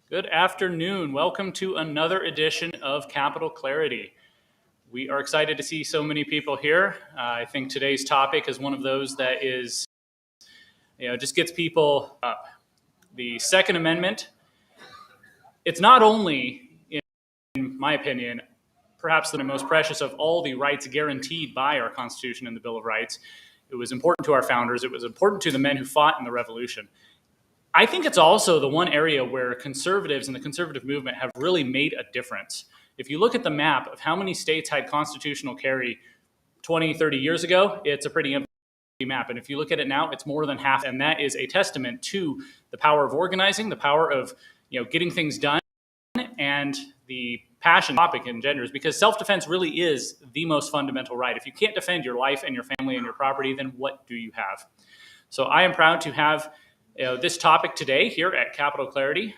Good afternoon. Welcome to another edition of Capital Clarity. We are excited to see so many people here. I think today's topic is one of those that just gets people up. The Second Amendment, it's not only, in my opinion, perhaps the most precious of all the rights guaranteed by our Constitution and the Bill of Rights. It was important to our founders. It was important to the men who fought in the Revolution. I think it's also the one area where conservatives and the conservative movement have really made a difference. If you look at the map of how many states had constitutional carry 20, 30 years ago, it's a pretty empty map. And if you look at it now, it's more than half. And that is a testament to the power of organizing, the power of getting things done, and the passion topic engenders, because self-defense really is the most fundamental right. If you can't defend your life and your family and your property, then what do you have? So I am proud to have this topic today here at Capital Clarity.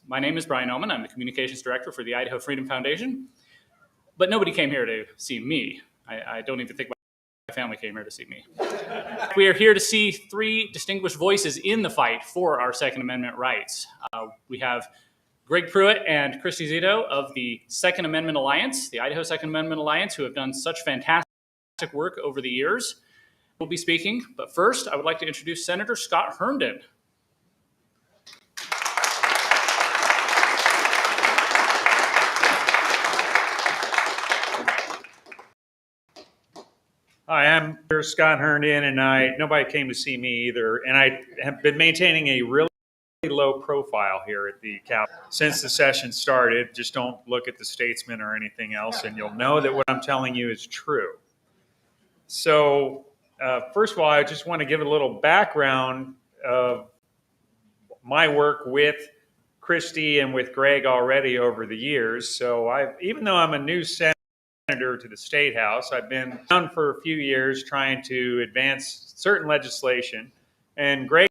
My name is Brian Oman. I'm the Communications Director for the Idaho Freedom Foundation. But nobody came here to see me. I don't even think my family came here to see me. We are here to see three distinguished voices in the fight for our Second Amendment rights. We have Greg Pruitt and Christy Zito of the Second Amendment Alliance, the Idaho Second Amendment Alliance, who have done such fantastic work over the years. Will be speaking, but first I would like to introduce Senator Scott Herndon. Hi, I'm Scott Herndon, and nobody came to see me either, and I have been maintaining a really low profile here at the Capitol since the session started. Just don't look at the Statesman or anything else, and you'll know that what I'm telling you is true. So, first of all, I just want to give a little background of my work with Christy and with Greg already over the years. So even though I'm a new senator to the State House, I've been around for a few years trying to advance certain legislation. And Greg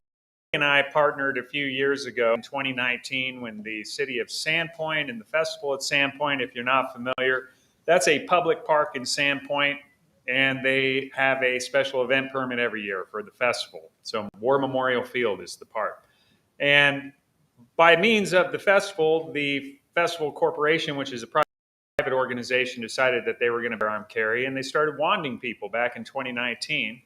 and I partnered a few years ago in 2019 when the city of Sandpoint and the festival at Sandpoint, if you're not familiar, that's a public park in Sandpoint. And they have a special event permit every year for the festival. So War Memorial Field is the park. And by means of the Festival Corporation, which is a private organization, decided that they were going to bear arm carry, and they started wanting people back in 2019.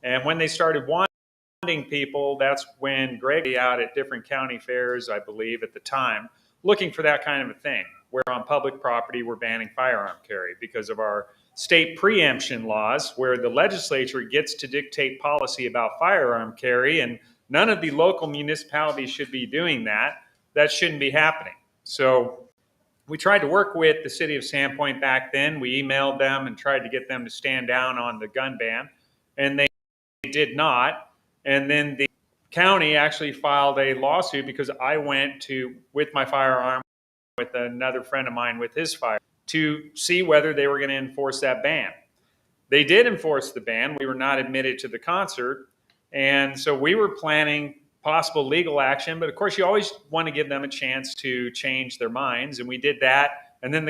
And when they started wanting people, that's when Greg was out at different county fairs, I believe, at the time, looking for that kind of a thing, where on public property we're banning firearm carry because of our state preemption laws, where the legislature gets to dictate policy about firearm carry, and none of the local municipalities should be doing that. That shouldn't be happening. So we tried to work with the city of Sandpoint back then. We emailed them and tried to get them to stand down on the gun ban, and they did not. And then the county actually filed a lawsuit because I went with my firearm with another friend of mine with his firearm to see whether they were going to enforce that ban. They did enforce the ban. We were not admitted to the concert. And so we were planning possible legal action. But of course, you always want to give them a chance to change their minds. And we did that. And then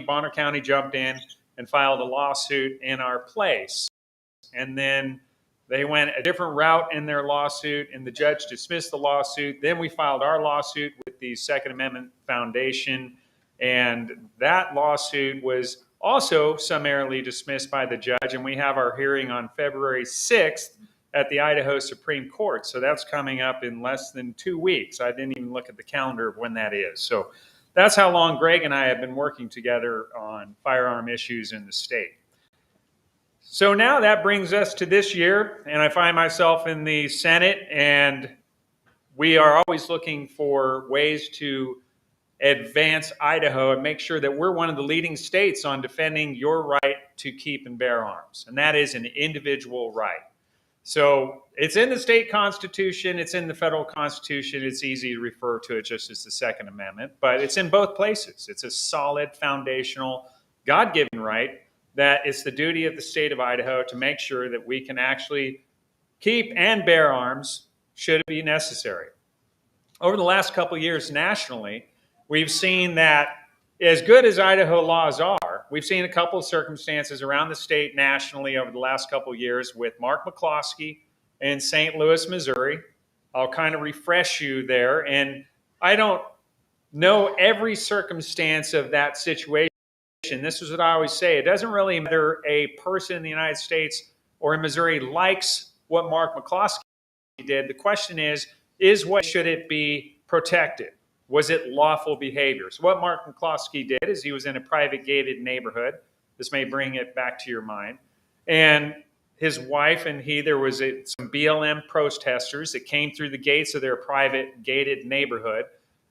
Bonner County jumped in and filed a lawsuit in our place. And then they went a different route in their lawsuit, and the judge dismissed the lawsuit. Then we filed our lawsuit with the Second Amendment Foundation. And that lawsuit was also summarily dismissed by the judge. And we have our hearing on February 6th at the Idaho Supreme Court. So that's coming up in less than 2 weeks. I didn't even look at the calendar of when that is. So that's how long Greg and I have been working together on firearm issues in the state. So now that brings us to this year, and I find myself in the Senate, and we are always looking for ways to advance Idaho and make sure that we're one of the leading states on defending your right to keep and bear arms. And that is an individual right. So it's in the state constitution, it's in the federal constitution. It's easy to refer to it just as the Second Amendment, but it's in both places. It's a solid, foundational, God-given right that it's the duty of the state of Idaho to make sure that we can actually keep and bear arms should it be necessary. Over the last couple of years nationally, we've seen that as good as Idaho laws are, we've seen a couple of circumstances around the state nationally over the last couple of years with Mark McCloskey in St. Louis, Missouri. I'll kind of refresh you there. And I don't know every circumstance of that situation. This is what I always say. It doesn't really matter a person in the United States or in Missouri likes what Mark McCloskey did. The question is what should it be protected? Was it lawful behavior? So what Mark McCloskey did is he was in a private gated neighborhood. This may bring it back to your mind. And his wife and there was some BLM protesters that came through the gates of their private gated neighborhood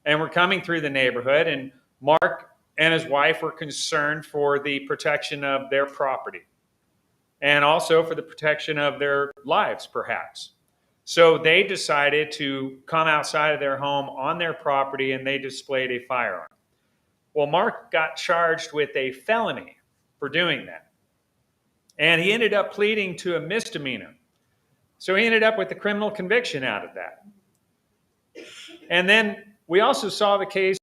and were coming through the neighborhood. And Mark and his wife were concerned for the protection of their property and also for the protection of their lives, perhaps. So they decided to come outside of their home on their property and they displayed a firearm. Well, Mark got charged with a felony for doing that. And he ended up pleading to a misdemeanor. So he ended up with a criminal conviction out of that. And then we also saw the case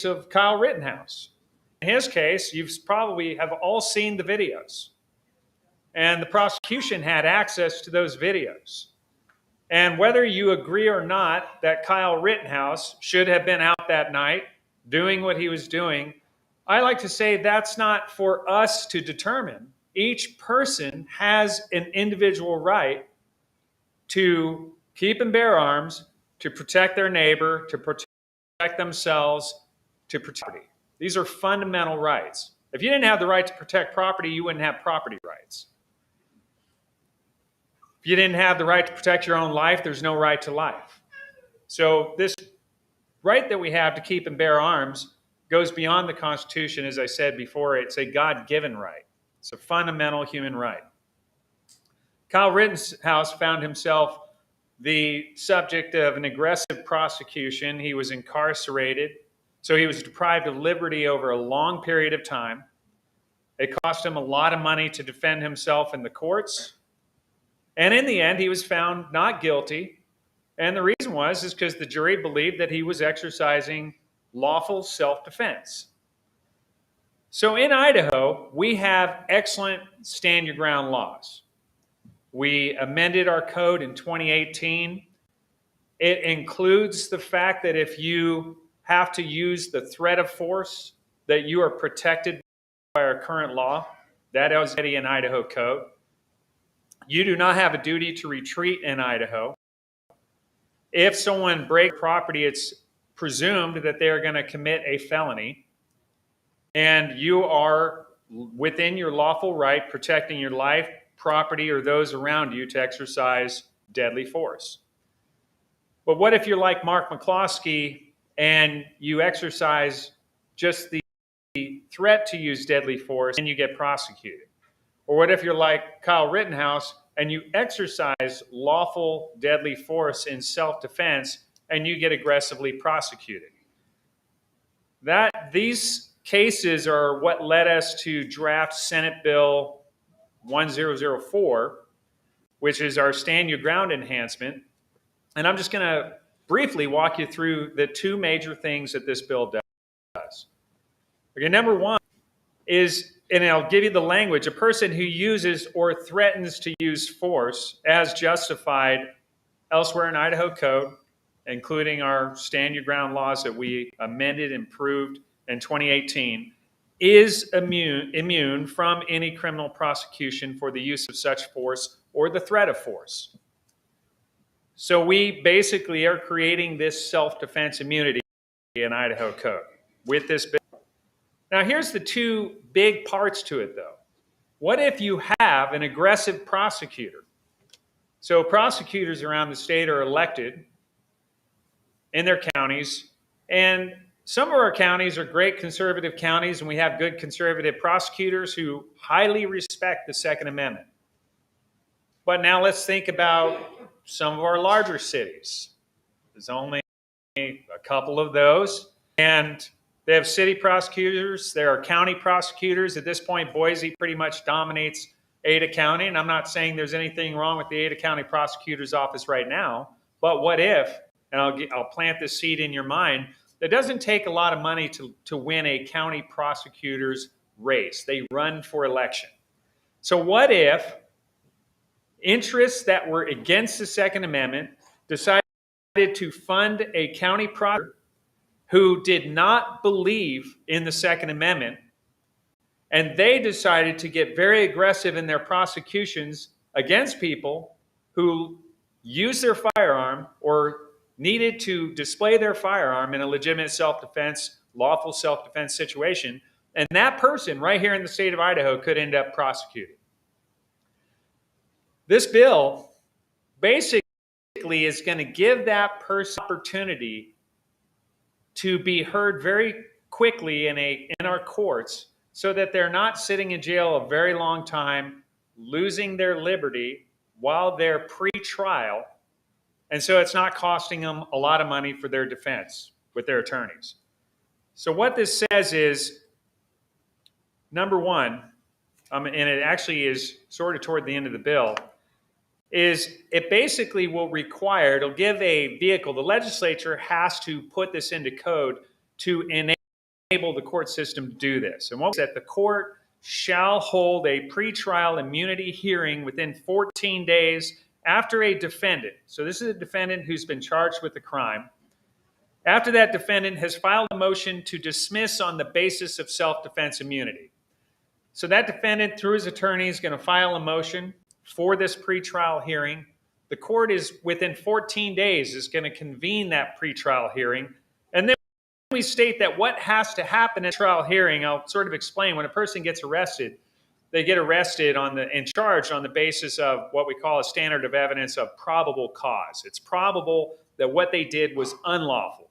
of Kyle Rittenhouse. In his case, you've probably have all seen the videos. And the prosecution had access to those videos. And whether you agree or not that Kyle Rittenhouse should have been out that night doing what he was doing, I like to say that's not for us to determine. Each person has an individual right to keep and bear arms, to protect their neighbor, to protect themselves, to protect. These are fundamental rights. If you didn't have the right to protect property, you wouldn't have property rights. If you didn't have the right to protect your own life, there's no right to life. So this right that we have to keep and bear arms goes beyond the Constitution. As I said before, it's a God-given right. It's a fundamental human right. Kyle Rittenhouse found himself the subject of an aggressive prosecution. He was incarcerated, so he was deprived of liberty over a long period of time. It cost him a lot of money to defend himself in the courts. And in the end, he was found not guilty. And the reason is because the jury believed that he was exercising lawful self-defense. So in Idaho, we have excellent stand your ground laws. We amended our code in 2018. It includes the fact that if you have to use the threat of force, that you are protected by our current law. That is already in Idaho code. You do not have a duty to retreat in Idaho. If someone breaks property, it's presumed that they are going to commit a felony. And you are within your lawful right, protecting your life, property, or those around you to exercise deadly force. But what if you're like Mark McCloskey and you exercise just the threat to use deadly force and you get prosecuted? Or what if you're like Kyle Rittenhouse and you exercise lawful deadly force in self-defense and you get aggressively prosecuted? These cases are what led us to draft Senate Bill 1004, which is our stand your ground enhancement. And I'm just going to briefly walk you through the two major things that this bill does. Okay, number one is, and I'll give you the language, a person who uses or threatens to use force as justified elsewhere in Idaho code, including our stand your ground laws that we amended and improved in 2018, is immune from any criminal prosecution for the use of such force or the threat of force. So we basically are creating this self-defense immunity in Idaho code with this bill. Now here's the two big parts to it though. What if you have an aggressive prosecutor? So prosecutors around the state are elected in their counties, and some of our counties are great conservative counties, and we have good conservative prosecutors who highly respect the Second Amendment. But now let's think about some of our larger cities. There's only a couple of those, and they have city prosecutors. There are county prosecutors. At this point, Boise pretty much dominates Ada County, and I'm not saying there's anything wrong with the Ada County prosecutor's office right now, but what if, and I'll plant this seed in your mind, it doesn't take a lot of money to win a county prosecutor's race. They run for election. So what if interests that were against the Second Amendment decided to fund a county prosecutor who did not believe in the Second Amendment, and they decided to get very aggressive in their prosecutions against people who used their firearm or needed to display their firearm in a legitimate self-defense, lawful self-defense situation. And that person right here in the state of Idaho could end up prosecuted. This bill basically is going to give that person opportunity to be heard very quickly in our courts, so that they're not sitting in jail a very long time, losing their liberty while they're pre-trial. And so it's not costing them a lot of money for their defense with their attorneys. So what this says is, number one, and it actually is sort of toward the end of the bill, is it basically will require, it'll give a vehicle, the legislature has to put this into code to enable the court system to do this. And what that the court shall hold a pretrial immunity hearing within 14 days after a defendant, so this is a defendant who's been charged with a crime, after that defendant has filed a motion to dismiss on the basis of self-defense immunity. So that defendant, through his attorney, is going to file a motion for this pretrial hearing. The court is, within 14 days, is going to convene that pretrial hearing. And then we state that what has to happen at a trial hearing, I'll sort of explain. When a person gets arrested, they get arrested and charged on the basis of what we call a standard of evidence of probable cause. It's probable that what they did was unlawful.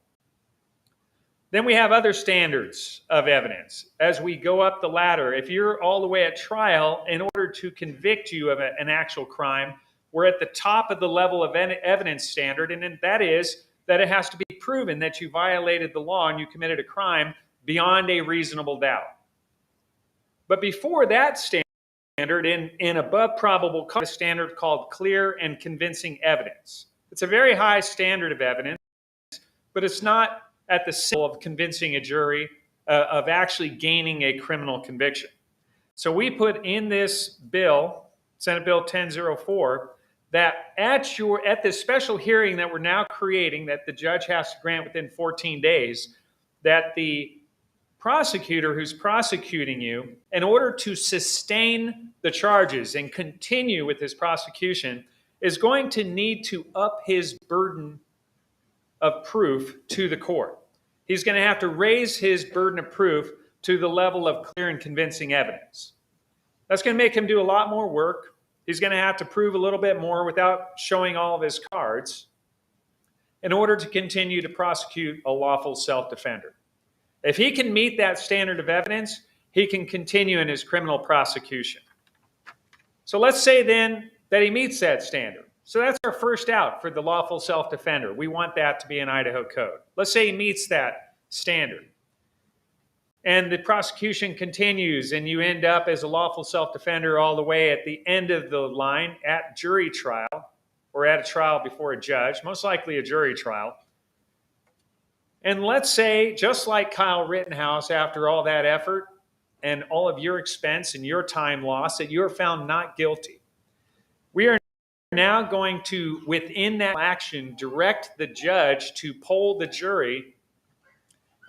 Then we have other standards of evidence. As we go up the ladder, if you're all the way at trial, in order to convict you of an actual crime, we're at the top of the level of evidence standard, and that is that it has to be proven that you violated the law and you committed a crime beyond a reasonable doubt. But before that standard, in above probable cause, a standard called clear and convincing evidence. It's a very high standard of evidence, but it's not at the level of convincing a jury of actually gaining a criminal conviction. So we put in this bill, Senate Bill 1004, that at this special hearing that we're now creating, that the judge has to grant within 14 days, that the prosecutor who's prosecuting you, in order to sustain the charges and continue with his prosecution, is going to need to up his burden of proof to the court. He's going to have to raise his burden of proof to the level of clear and convincing evidence. That's going to make him do a lot more work. He's going to have to prove a little bit more without showing all of his cards in order to continue to prosecute a lawful self-defender. If he can meet that standard of evidence, he can continue in his criminal prosecution. So let's say then that he meets that standard. So that's our first out for the lawful self-defender. We want that to be an Idaho code. Let's say he meets that standard. And the prosecution continues, and you end up as a lawful self-defender all the way at the end of the line at jury trial, or at a trial before a judge, most likely a jury trial. And let's say, just like Kyle Rittenhouse, after all that effort and all of your expense and your time lost, that you are found not guilty. We are now going to, within that action, direct the judge to poll the jury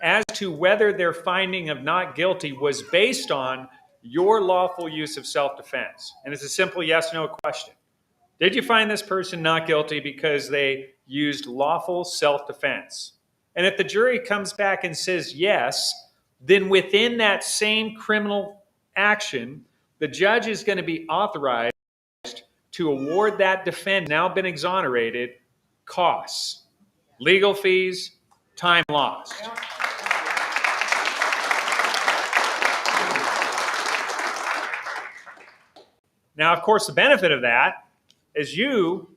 as to whether their finding of not guilty was based on your lawful use of self-defense. And it's a simple yes/no question. Did you find this person not guilty because they used lawful self-defense? And if the jury comes back and says yes, then within that same criminal action, the judge is going to be authorized to award that defendant, now been exonerated, costs, legal fees, time lost. Now, of course, the benefit of that is you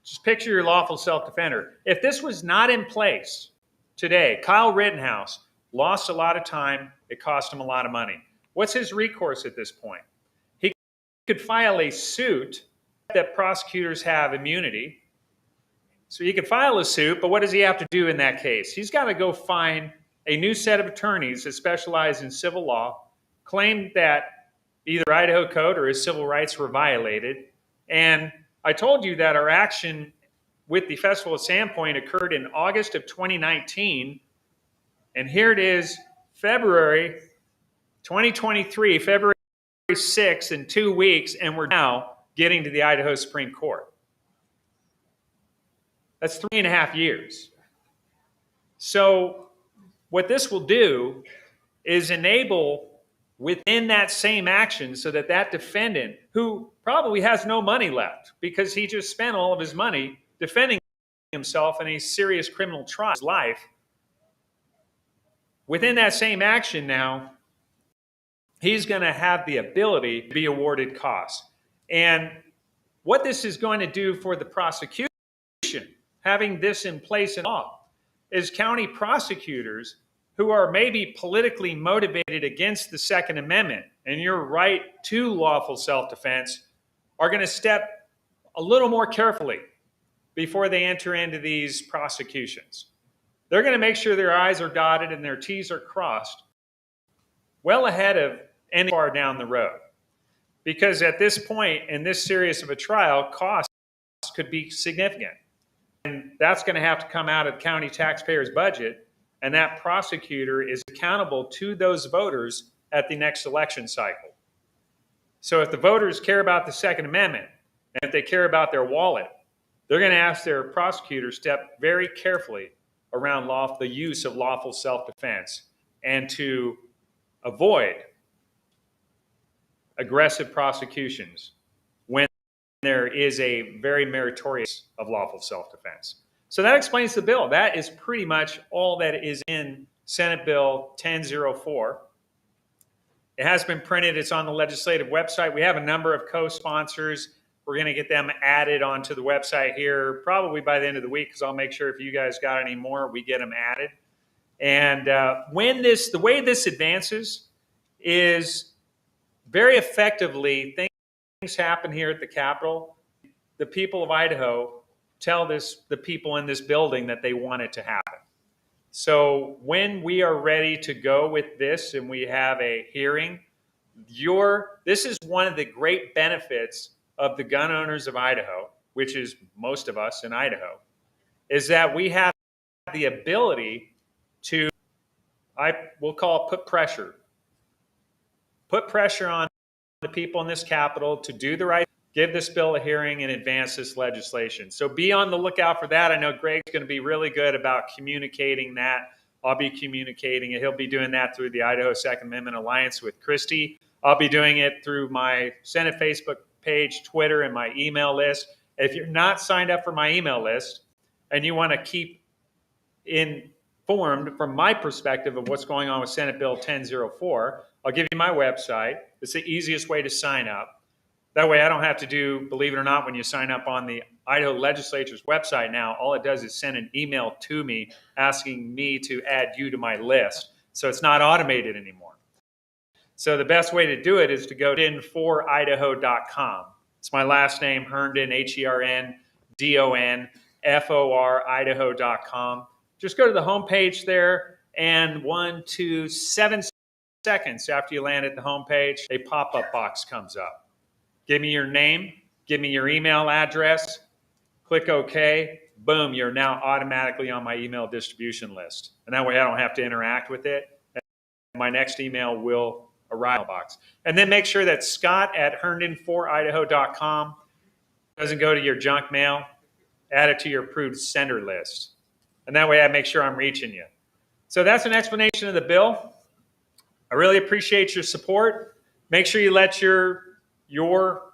just picture your lawful self-defender. If this was not in place today, Kyle Rittenhouse lost a lot of time. It cost him a lot of money. What's his recourse at this point? He could file a suit that prosecutors have immunity. So he could file a suit, but what does he have to do in that case? He's got to go find a new set of attorneys that specialize in civil law, claim that either Idaho code or his civil rights were violated. And I told you that our action with the Festival of Sandpoint occurred in August of 2019. And here it is, February 2023, February 6th, in 2 weeks, and we're now getting to the Idaho Supreme Court. That's 3.5 years. So what this will do is enable within that same action so that that defendant, who probably has no money left because he just spent all of his money defending himself in a serious criminal trial in his life, within that same action now, he's going to have the ability to be awarded costs. And what this is going to do for the prosecution, having this in place in law, is county prosecutors who are maybe politically motivated against the Second Amendment and your right to lawful self-defense are going to step a little more carefully before they enter into these prosecutions. They're going to make sure their I's are dotted and their T's are crossed well ahead of any far down the road. Because at this point in this serious of a trial, costs could be significant. And that's going to have to come out of the county taxpayers' budget, and that prosecutor is accountable to those voters at the next election cycle. So if the voters care about the Second Amendment, and if they care about their wallet, they're going to ask their prosecutor to step very carefully around the use of lawful self-defense and to avoid aggressive prosecutions when there is a very meritorious of lawful self-defense. So that explains the bill. That is pretty much all that is in Senate Bill 1004. It has been printed. It's on the legislative website. We have a number of co-sponsors. We're going to get them added onto the website here probably by the end of the week, because I'll make sure if you guys got any more, we get them added. And the way this advances is very effectively, things happen here at the Capitol. The people of Idaho tell the people in this building that they want it to happen. So when we are ready to go with this and we have a hearing, this is one of the great benefits of the gun owners of Idaho, which is most of us in Idaho, is that we have the ability to, we'll call it put pressure on the people in this Capitol to do the right, give this bill a hearing and advance this legislation. So be on the lookout for that. I know Greg's going to be really good about communicating that. I'll be communicating it. He'll be doing that through the Idaho Second Amendment Alliance with Christy. I'll be doing it through my Senate Facebook page, Twitter, and my email list. If you're not signed up for my email list and you want to keep informed from my perspective of what's going on with Senate Bill 1004, I'll give you my website. It's the easiest way to sign up. That way I don't have to do, believe it or not, when you sign up on the Idaho legislature's website now, all it does is send an email to me asking me to add you to my list. So it's not automated anymore. So the best way to do it is to go to herndon4idaho.com. It's my last name, Herndon, HERNDON, Idaho.com. Just go to the homepage there, and 7 seconds after you land at the homepage, a pop-up box comes up. Give me your name, give me your email address, click OK, boom, you're now automatically on my email distribution list. And that way I don't have to interact with it. My next email will arrive in the box. And then make sure that Scott@Herndon4idaho.com doesn't go to your junk mail. Add it to your approved sender list. And that way I make sure I'm reaching you. So that's an explanation of the bill. I really appreciate your support. Make sure you let your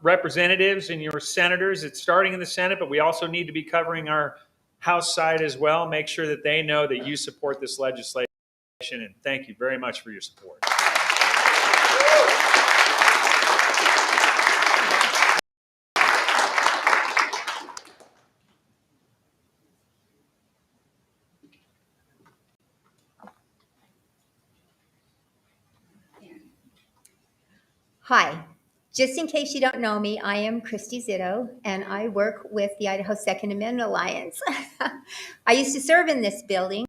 representatives and your senators, it's starting in the Senate, but we also need to be covering our House side as well. Make sure that they know that you support this legislation. And thank you very much for your support. Hi, just in case you don't know me, I am Christy Zito, and I work with the Idaho Second Amendment Alliance. I used to serve in this building.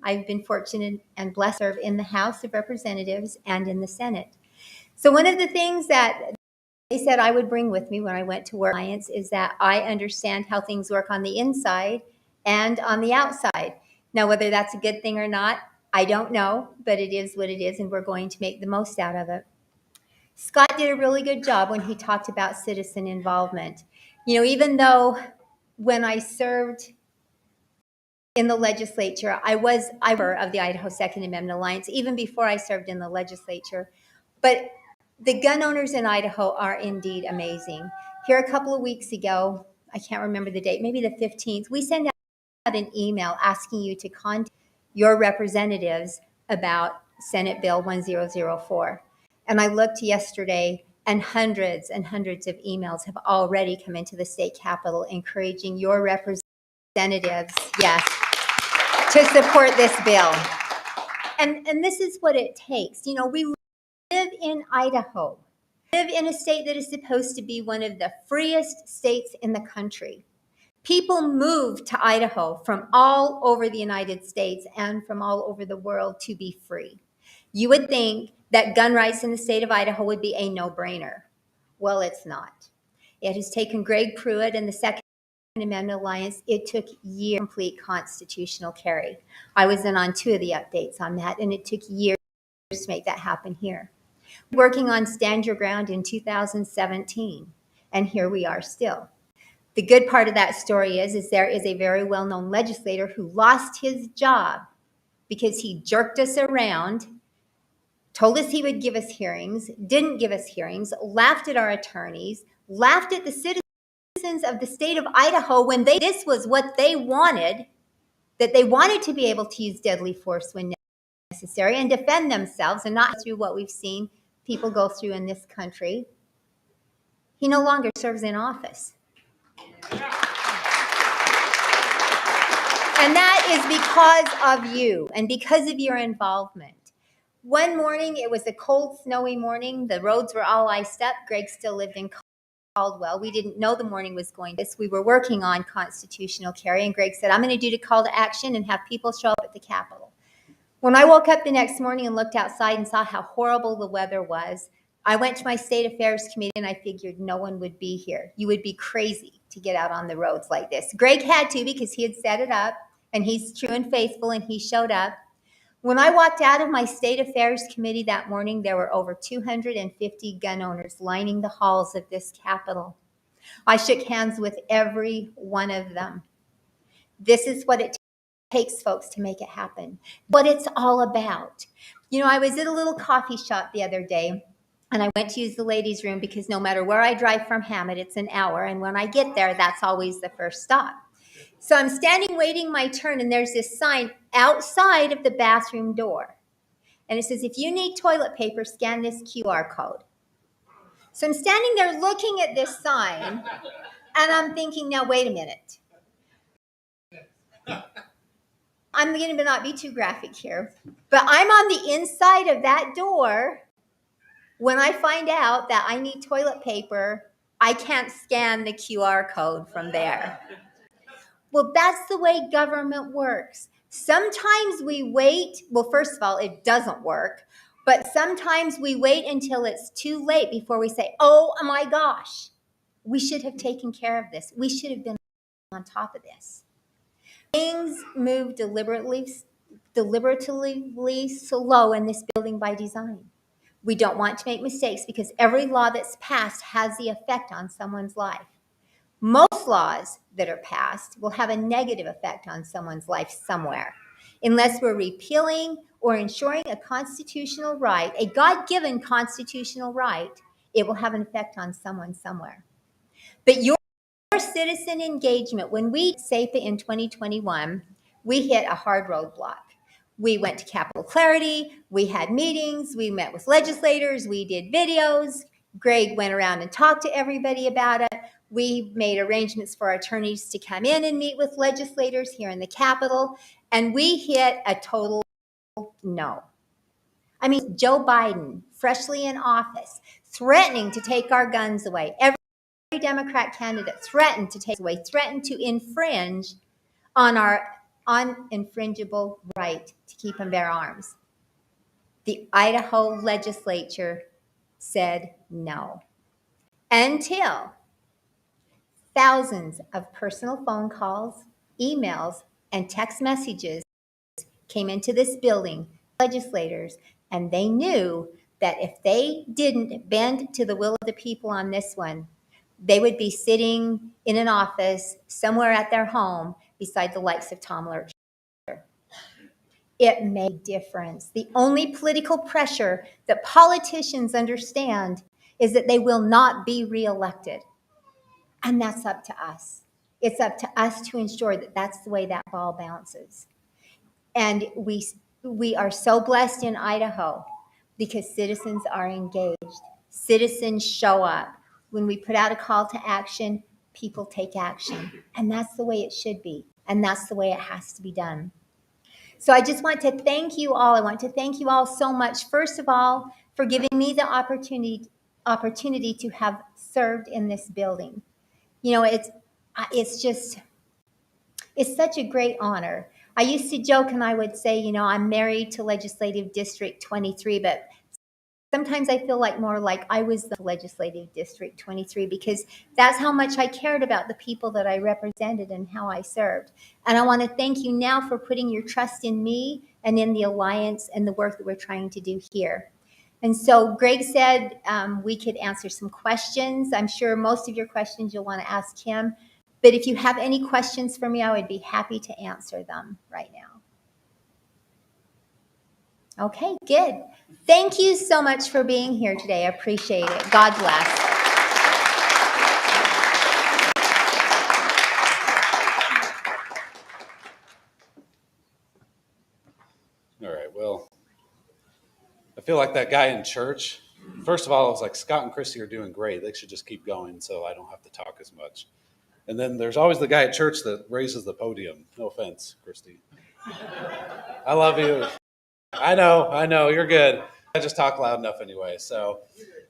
I've been fortunate and blessed to serve in the House of Representatives and in the Senate. So one of the things that they said I would bring with me when I went to work Alliance is that I understand how things work on the inside and on the outside. Now, whether that's a good thing or not, I don't know, but it is what it is, and we're going to make the most out of it. Scott did a really good job when he talked about citizen involvement. Even though when I served in the legislature, I was of the Idaho Second Amendment Alliance, even before I served in the legislature. But the gun owners in Idaho are indeed amazing. Here a couple of weeks ago, I can't remember the date, maybe the 15th, we sent out an email asking you to contact your representatives about Senate Bill 1004. And I looked yesterday, and hundreds of emails have already come into the state capitol encouraging your representatives, yes, to support this bill. And this is what it takes. We live in Idaho. We live in a state that is supposed to be one of the freest states in the country. People move to Idaho from all over the United States and from all over the world to be free. You would think that gun rights in the state of Idaho would be a no-brainer. Well, it's not. It has taken Greg Pruitt and the Second Amendment Alliance, it took years to complete constitutional carry. I was in on 2 of the updates on that, and it took years to make that happen here. Working on Stand Your Ground in 2017, and here we are still. The good part of that story is there is a very well-known legislator who lost his job because he jerked us around, told us he would give us hearings, didn't give us hearings, laughed at our attorneys, laughed at the citizens of the state of Idaho when this was what they wanted, that they wanted to be able to use deadly force when necessary and defend themselves and not through what we've seen people go through in this country. He no longer serves in office. And that is because of you and because of your involvement. One morning, it was a cold, snowy morning. The roads were all iced up. Greg still lived in Caldwell. We didn't know the morning was going to this. We were working on constitutional carry, and Greg said, I'm going to do the call to action and have people show up at the Capitol. When I woke up the next morning and looked outside and saw how horrible the weather was, I went to my State Affairs Committee and I figured no one would be here. You would be crazy to get out on the roads like this. Greg had to because he had set it up, and he's true and faithful, and he showed up. When I walked out of my State Affairs Committee that morning, there were over 250 gun owners lining the halls of this Capitol. I shook hands with every one of them. This is what it takes, folks, to make it happen. What it's all about. I was at a little coffee shop the other day, and I went to use the ladies' room because no matter where I drive from Hammett, it's an hour, and when I get there, that's always the first stop. So I'm standing waiting my turn, and there's this sign outside of the bathroom door. And it says, if you need toilet paper, scan this QR code. So I'm standing there looking at this sign, and I'm thinking, now, wait a minute. I'm going to not be too graphic here, but I'm on the inside of that door. When I find out that I need toilet paper, I can't scan the QR code from there. Well, that's the way government works. Sometimes we wait. Well, first of all, it doesn't work. But sometimes we wait until it's too late before we say, oh my gosh, we should have taken care of this. We should have been on top of this. Things move deliberately slow in this building by design. We don't want to make mistakes because every law that's passed has the effect on someone's life. Most laws that are passed will have a negative effect on someone's life somewhere. Unless we're repealing or ensuring a constitutional right, a God-given constitutional right, it will have an effect on someone somewhere. But your citizen engagement, when we SAPA in 2021, we hit a hard roadblock. We went to Capitol Clarity, we had meetings, we met with legislators, we did videos. Greg went around and talked to everybody about it. We made arrangements for our attorneys to come in and meet with legislators here in the Capitol, and we hit a total no. I mean, Joe Biden, freshly in office, threatening to take our guns away. Every Democrat candidate threatened to take away, threatened to infringe on our uninfringible right to keep and bear arms. The Idaho legislature said no. Until thousands of personal phone calls, emails, and text messages came into this building, legislators, and they knew that if they didn't bend to the will of the people on this one, they would be sitting in an office somewhere at their home beside the likes of Tom Lurch. It made a difference. The only political pressure that politicians understand is that they will not be reelected. And that's up to us. It's up to us to ensure that that's the way that ball bounces. And we are so blessed in Idaho because citizens are engaged. Citizens show up. When we put out a call to action, people take action. And that's the way it should be. And that's the way it has to be done. So I just want to thank you all. I want to thank you all so much, first of all, for giving me the opportunity to have served in this building. You know, it's such a great honor. I used to joke and I would say, you know, I'm married to Legislative District 23, but sometimes I feel more like I was the Legislative District 23 because that's how much I cared about the people that I represented and how I served. And I want to thank you now for putting your trust in me and in the Alliance and the work that we're trying to do here. And so Greg said we could answer some questions. I'm sure most of your questions you'll want to ask him. But if you have any questions for me, I would be happy to answer them right now. Okay, good. Thank you so much for being here today. I appreciate it. God bless. All right, well, I feel like that guy in church. First of all, I was like, Scott and Christy are doing great. They should just keep going so I don't have to talk as much. And then there's always the guy at church that raises the podium. No offense, Christy. I love you. I know, you're good. I just talk loud enough anyway. So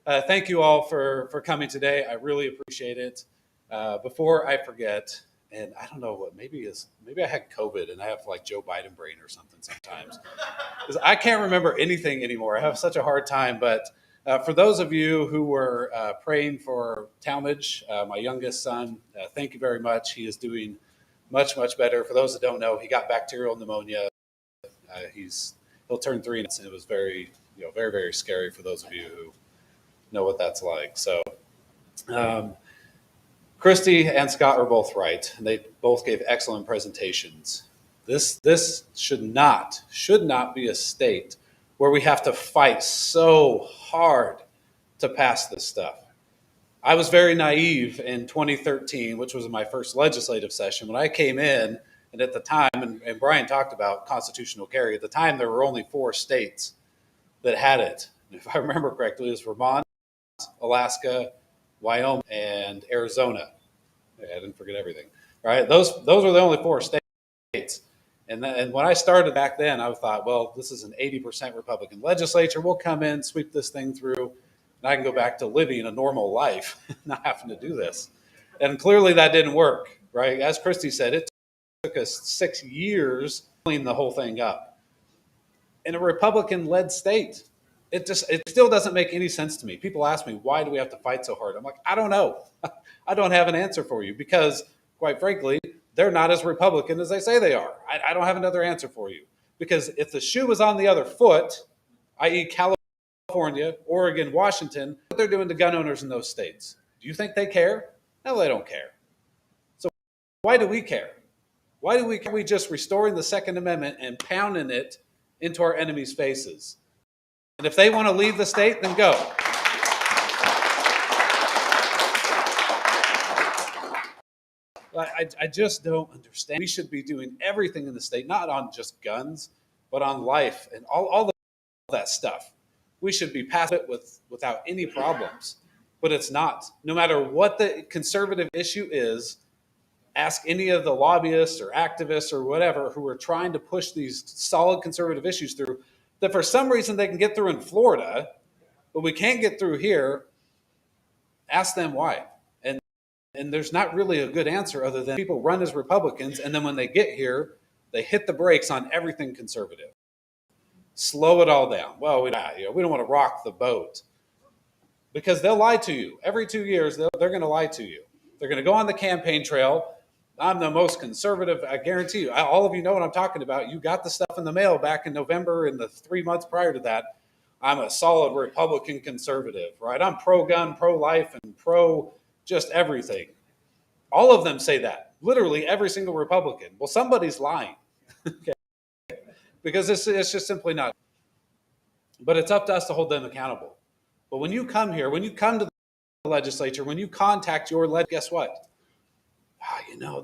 thank you all for coming today. I really appreciate it. Before I forget, and I don't know what, maybe I had COVID and I have like Joe Biden brain or something sometimes. 'Cause I can't remember anything anymore. I have such a hard time. But for those of you who were praying for Talmadge, my youngest son, thank you very much. He is doing much, much better. For those that don't know, he got bacterial pneumonia. He'll turn 3, and it was very, very, very scary for those of you who know what that's like. So, Christy and Scott are both right, and they both gave excellent presentations. This should not be a state where we have to fight so hard to pass this stuff. I was very naive in 2013, which was my first legislative session. When I came in, and at the time, and Brian talked about constitutional carry, at the time there were only 4 states that had it. If I remember correctly, it was Vermont, Alaska, Wyoming, and Arizona. I didn't forget everything, right? Those were the only 4 states. And when I started back then, I thought, well, this is an 80% Republican legislature. We'll come in, sweep this thing through, and I can go back to living a normal life, not having to do this. And clearly that didn't work, right? As Christy said, it took us 6 years to clean the whole thing up. In a Republican-led state, it still doesn't make any sense to me. People ask me, why do we have to fight so hard? I'm like, I don't know. I don't have an answer for you because, quite frankly, they're not as Republican as they say they are. I don't have another answer for you. Because if the shoe was on the other foot, i.e. California, Oregon, Washington, what they're doing to gun owners in those states, do you think they care? No, they don't care. So why do we care? Why do we just restoring the Second Amendment and pounding it into our enemies' faces? And if they want to leave the state, then go. I just don't understand. We should be doing everything in the state, not on just guns, but on life and all that stuff. We should be passing it without any problems, but it's not. No matter what the conservative issue is, ask any of the lobbyists or activists or whatever who are trying to push these solid conservative issues through, that for some reason they can get through in Florida, but we can't get through here. Ask them why. And there's not really a good answer other than people run as Republicans, and then when they get here, they hit the brakes on everything conservative. Slow it all down. Well, we don't want to rock the boat. Because they'll lie to you. Every 2 years, they're going to lie to you. They're going to go on the campaign trail, I'm the most conservative. I guarantee you, all of you know what I'm talking about. You got the stuff in the mail back in November and the 3 months prior to that. I'm a solid Republican conservative, right? I'm pro-gun, pro-life, and pro just everything. All of them say that. Literally every single Republican. Well, somebody's lying, okay? Because it's just simply not. But it's up to us to hold them accountable. But when you come here, when you come to the legislature, when you contact your guess what?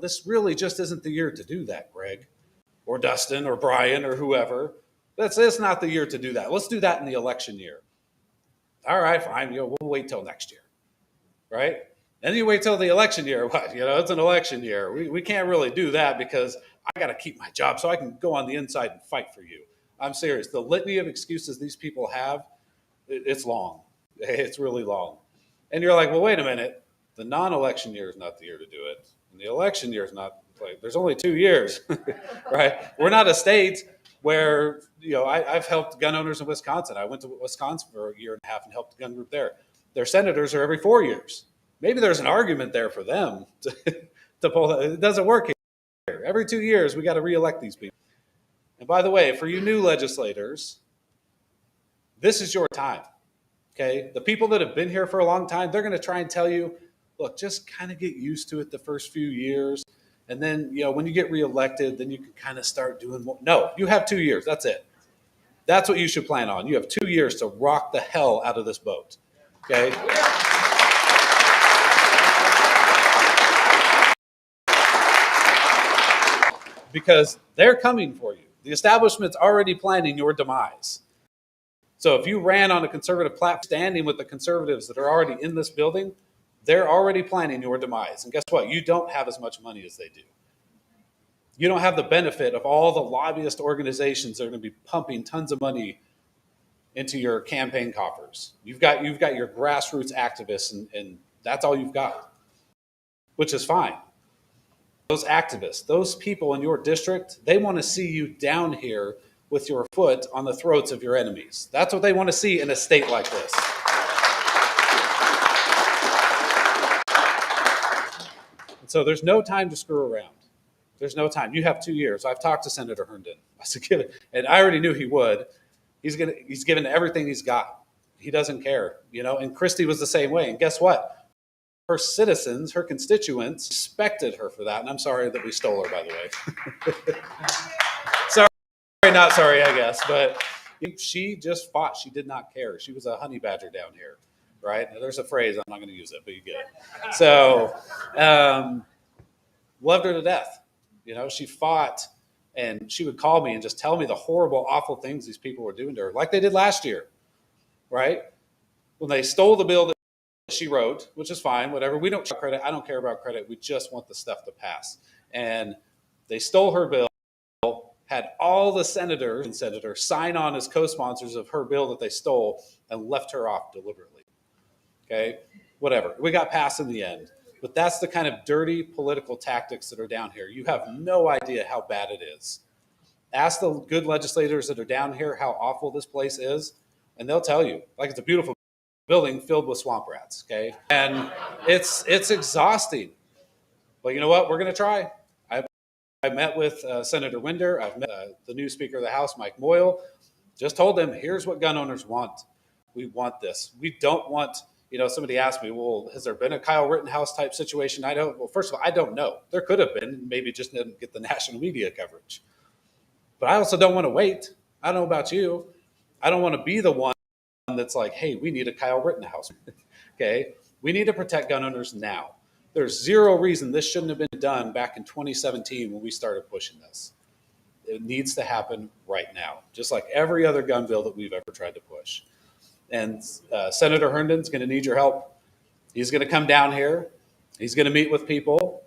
This really just isn't the year to do that, Greg, or Dustin, or Brian, or whoever. It's not the year to do that. Let's do that in the election year. All right, fine. We'll wait till next year, right? And you wait till the election year. What? It's an election year. We can't really do that because I got to keep my job so I can go on the inside and fight for you. I'm serious. The litany of excuses these people have, it's long. It's really long. And you're like, well, wait a minute. The non-election year is not the year to do it. And the election year is not, there's only 2 years, right? We're not a state where, I've helped gun owners in Wisconsin. I went to Wisconsin for a year and a half and helped the gun group there. Their senators are every 4 years. Maybe there's an argument there for them to pull that. It doesn't work here. Every 2 years, we got to reelect these people. And by the way, for you new legislators, this is your time, okay? The people that have been here for a long time, they're going to try and tell you, look, just kind of get used to it the first few years. And then, when you get reelected, then you can kind of start doing more. No, you have 2 years. That's it. That's what you should plan on. You have 2 years to rock the hell out of this boat, okay? Because they're coming for you. The establishment's already planning your demise. So if you ran on a conservative platform, standing with the conservatives that are already in this building, they're already planning your demise. And guess what? You don't have as much money as they do. You don't have the benefit of all the lobbyist organizations that are going to be pumping tons of money into your campaign coffers. You've got your grassroots activists, and that's all you've got, which is fine. Those activists, those people in your district, they want to see you down here with your foot on the throats of your enemies. That's what they want to see in a state like this. And so there's no time to screw around. There's no time. You have 2 years. I've talked to Senator Herndon. I said, give it. And I already knew he would. He's given everything he's got. He doesn't care, and Christy was the same way. And guess what? Her citizens, her constituents, respected her for that. And I'm sorry that we stole her, by the way. Sorry, not sorry, I guess. But she just fought. She did not care. She was a honey badger down here, right? Now, there's a phrase. I'm not going to use it, but you get it. So loved her to death. She fought, and she would call me and just tell me the horrible, awful things these people were doing to her, like they did last year, right? When they stole the bill that she wrote, which is fine, whatever. We don't credit. I don't care about credit. We just want the stuff to pass. And they stole her bill, had all the senators and senators sign on as co-sponsors of her bill that they stole, and left her off deliberately. Okay? Whatever. We got passed in the end. But that's the kind of dirty political tactics that are down here. You have no idea how bad it is. Ask the good legislators that are down here how awful this place is, and they'll tell you. Like, it's a beautiful building filled with swamp rats, okay? And it's exhausting. But you know what? We're going to try. I met with Senator Winder. I've met the new Speaker of the House, Mike Moyle. Just told them, here's what gun owners want. We want this. We don't want, somebody asked me, well, has there been a Kyle Rittenhouse type situation? Well, first of all, I don't know. There could have been. Maybe just didn't get the national media coverage. But I also don't want to wait. I don't know about you. I don't want to be the one that's like, hey, we need a Kyle Rittenhouse. Okay? We need to protect gun owners now. There's zero reason this shouldn't have been done back in 2017 when we started pushing this. It needs to happen right now, just like every other gun bill that we've ever tried to push. And Senator Herndon's going to need your help. He's going to come down here. He's going to meet with people.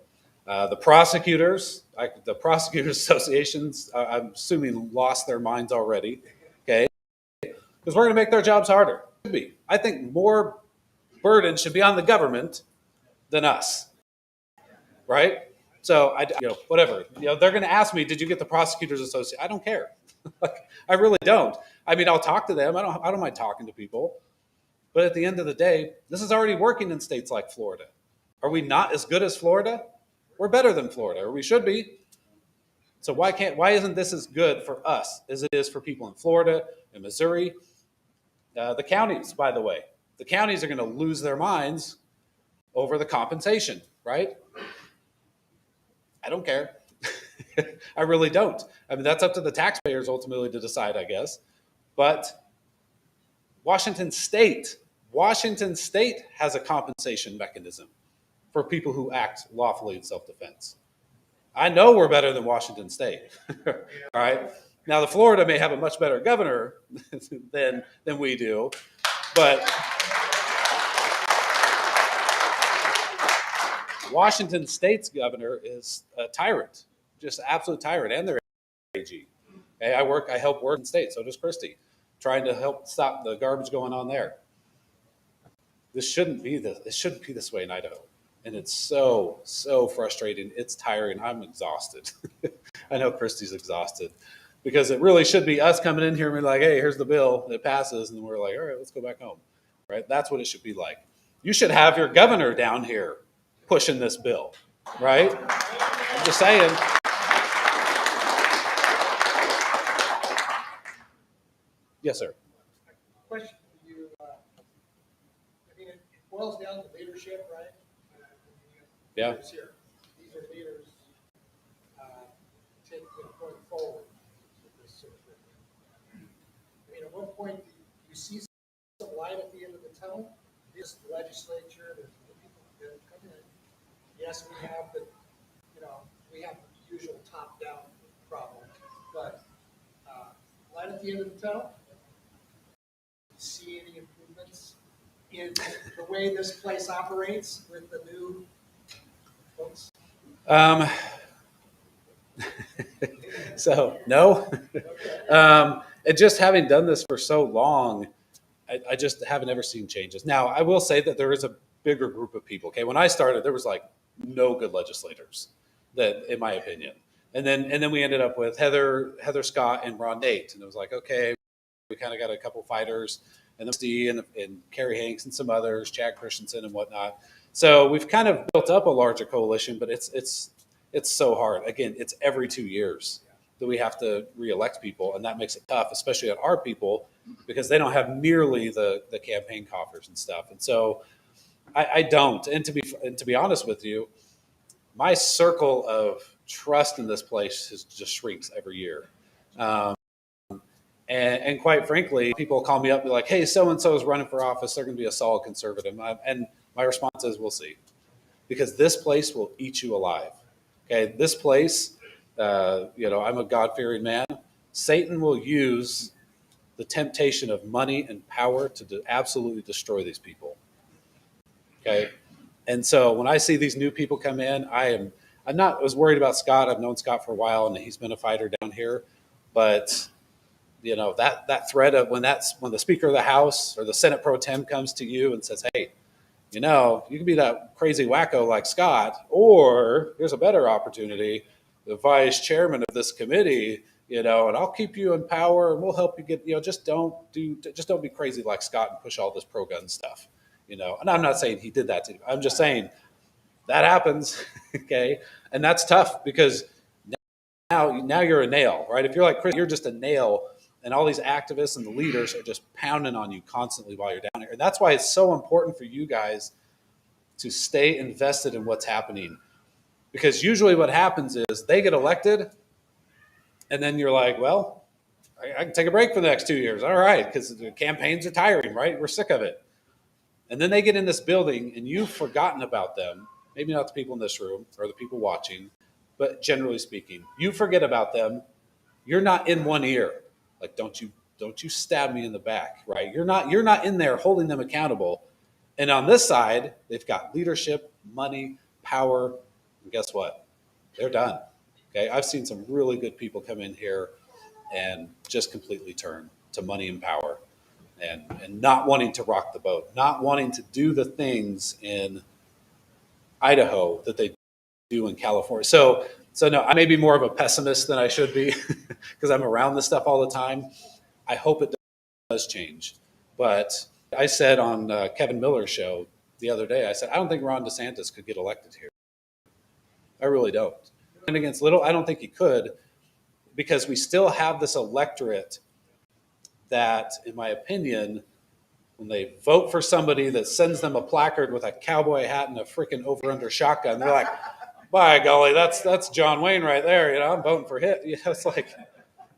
The prosecutors associations, I'm assuming, lost their minds already. Okay? Because we're going to make their jobs harder. I think more burden should be on the government than us, right? So whatever. They're going to ask me, "Did you get the prosecutors association?" I don't care. I really don't. I mean, I'll talk to them. I don't mind talking to people. But at the end of the day, this is already working in states like Florida. Are we not as good as Florida? We're better than Florida, or we should be. So why isn't this as good for us as it is for people in Florida and Missouri? The counties, by the way, the counties are going to lose their minds over the compensation, right? I don't care. I really don't. I mean, that's up to the taxpayers ultimately to decide, I guess. But Washington State has a compensation mechanism for people who act lawfully in self-defense. I know we're better than Washington State. All right. Now, the Florida may have a much better governor than we do, but Washington State's governor is a tyrant, just an absolute tyrant, and their AG. Okay, I help work in state, so does Christy, trying to help stop the garbage going on there. It shouldn't be this way in Idaho. And it's so frustrating. It's tiring. I'm exhausted. I know Christy's exhausted because it really should be us coming in here and be like, hey, here's the bill. It passes. And we're like, all right, let's go back home. Right? That's what it should be like. You should have your governor down here pushing this bill. Right? I'm just saying. Yes, sir. Question for you. I mean, it boils down to leadership, right? Yeah. Here. These are leaders going forward with this sort of thing. I mean, at what point do you see some light at the end of the tunnel? This legislature, there's people that come in. Yes, we have we have the usual top-down problem, but light at the end of the tunnel. Do you see any improvements in the way this place operates with the new folks? So no. And just having done this for so long, I just haven't ever seen changes. Now, I will say that there is a bigger group of people. Okay, when I started, there was like no good legislators, that, in my opinion. And then we ended up with Heather Scott and Ron Nate, and it was like, okay, we kind of got a couple fighters, and then Steve and Kerry Hanks and some others, Chad Christensen and whatnot. So we've kind of built up a larger coalition, but it's so hard. Again, it's every 2 years that we have to reelect people, and that makes it tough, especially on our people, because they don't have nearly the campaign coffers and stuff. And so I don't. And to be honest with you, my circle of trust in this place just shrinks every year. And quite frankly, people call me up and be like, hey, so-and-so is running for office. They're going to be a solid conservative. And my response is, we'll see. Because this place will eat you alive. Okay, this place, I'm a God-fearing man. Satan will use the temptation of money and power to absolutely destroy these people. Okay, and so when I see these new people come in, I'm not as worried about Scott. I've known Scott for a while, and he's been a fighter down here. But that threat of when the Speaker of the House or the Senate Pro Tem comes to you and says, hey, you can be that crazy wacko like Scott, or here's a better opportunity, the vice chairman of this committee, and I'll keep you in power and we'll help you get, just don't be crazy like Scott and push all this pro-gun stuff, and I'm not saying he did that to you. I'm just saying that happens. Okay. And that's tough because now you're a nail, right? If you're like Chris, you're just a nail, and all these activists and the leaders are just pounding on you constantly while you're down here. And that's why it's so important for you guys to stay invested in what's happening. Because usually what happens is they get elected, and then you're like, well, I can take a break for the next 2 years. All right, because the campaigns are tiring, right? We're sick of it. And then they get in this building, and you've forgotten about them. Maybe not the people in this room or the people watching, but generally speaking, you forget about them. You're not in one ear. Like, don't you stab me in the back, right? You're not in there holding them accountable. And on this side, they've got leadership, money, power, and guess what? They're done. Okay, I've seen some really good people come in here and just completely turn to money and power, and not wanting to rock the boat, not wanting to do the things in Idaho that they do in California. So no, I may be more of a pessimist than I should be because I'm around this stuff all the time. I hope it does change. But I said on Kevin Miller's show the other day, I said, I don't think Ron DeSantis could get elected here. I really don't. And against Little, I don't think he could, because we still have this electorate that, in my opinion, when they vote for somebody that sends them a placard with a cowboy hat and a freaking over-under shotgun, they're like, by golly, that's John Wayne right there. I'm voting for him. It's like,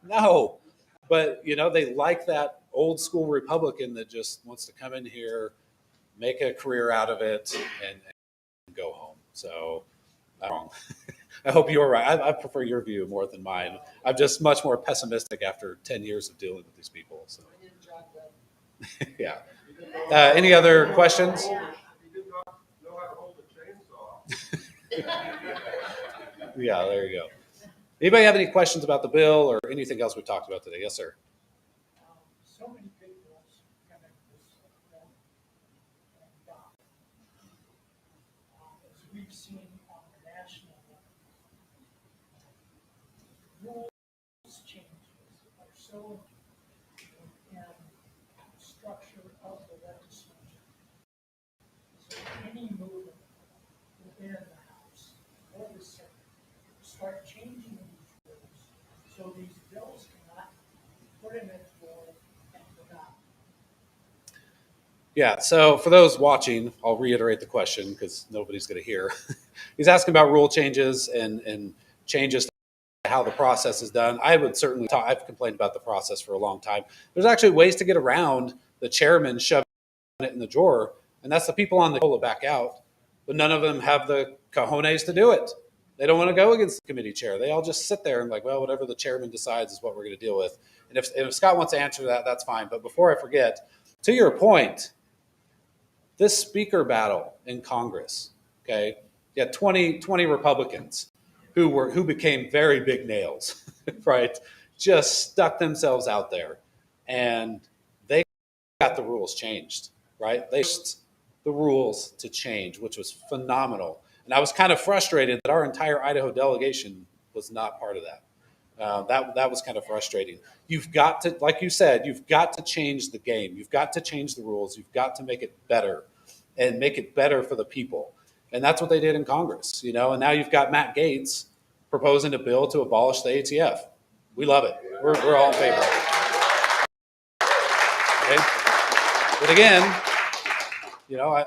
no. But, they like that old school Republican that just wants to come in here, make a career out of it, and go home. So, I'm wrong. I hope you're right. I prefer your view more than mine. I'm just much more pessimistic after 10 years of dealing with these people. So, yeah. Any other questions? He did not know how to hold a chainsaw. Yeah, there you go. Anybody have any questions about the bill or anything else we talked about today? Yes, sir. So many big bills come in this bill and as we've seen on the national level, rules changes are so in the structure of the legislature. So any movement within the House or the Senate start changing these rules so these bills cannot be put in the floor and forgotten. Yeah, so for those watching, I'll reiterate the question because nobody's going to hear. He's asking about rule changes and changes to how the process is done. I would certainly talk, I've complained about the process for a long time. There's actually ways to get around the chairman shoving it in the drawer, and that's the people on the pull it back out, but none of them have the cojones to do it. They don't want to go against the committee chair. They all just sit there and like, well, whatever the chairman decides is what we're going to deal with. And if Scott wants to answer that, that's fine. But before I forget, to your point, this speaker battle in Congress, okay, you had 20 Republicans who became very big nails, right? Just stuck themselves out there, and they got the rules changed, right? They forced the rules to change, which was phenomenal. And I was kind of frustrated that our entire Idaho delegation was not part of that. That was kind of frustrating. You've got to, like you said, you've got to change the game. You've got to change the rules. You've got to make it better and make it better for the people. And that's what they did in Congress, And now you've got Matt Gaetz proposing a bill to abolish the ATF. We love it. We're all in favor of it. Okay? But again,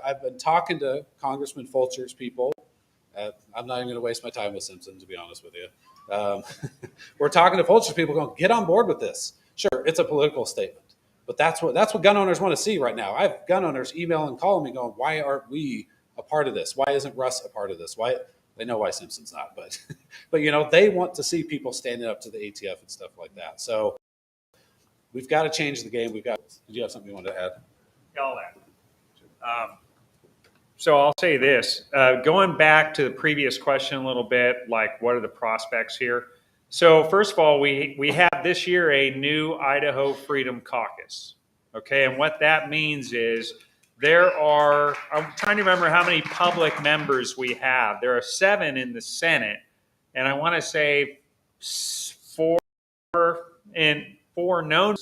I've been talking to Congressman Fulcher's people. I'm not even going to waste my time with Simpson, to be honest with you. We're talking to Fulcher's people going, get on board with this. Sure, it's a political statement. But that's what gun owners want to see right now. I have gun owners email and calling me going, why aren't we a part of this? Why isn't Russ a part of this? Why? They know why Simpson's not, but they want to see people standing up to the ATF and stuff like that. So we've got to change the game. Did you have something you wanted to add? All that. So I'll say this, going back to the previous question a little bit, like what are the prospects here? So first of all, we have this year a new Idaho Freedom Caucus. Okay, and what that means is I'm trying to remember how many public members we have. There are 7 in the Senate, and I want to say 4 known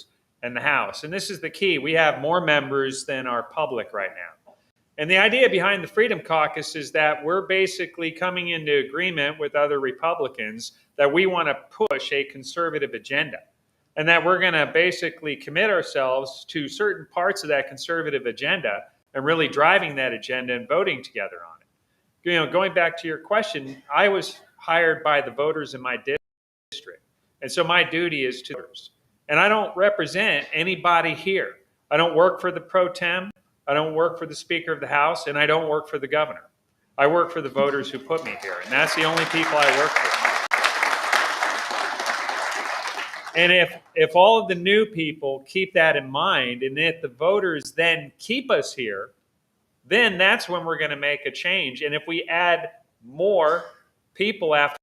in the House. And this is the key. We have more members than our public right now. And the idea behind the Freedom Caucus is that we're basically coming into agreement with other Republicans that we want to push a conservative agenda, and that we're going to basically commit ourselves to certain parts of that conservative agenda and really driving that agenda and voting together on it. Going back to your question, I was hired by the voters in my district, and so my duty is to voters. And I don't represent anybody here. I don't work for the pro tem. I don't work for the Speaker of the House, and I don't work for the governor. I work for the voters who put me here, and that's the only people I work for. And if all of the new people keep that in mind, and if the voters then keep us here, then that's when we're going to make a change. And if we add more people after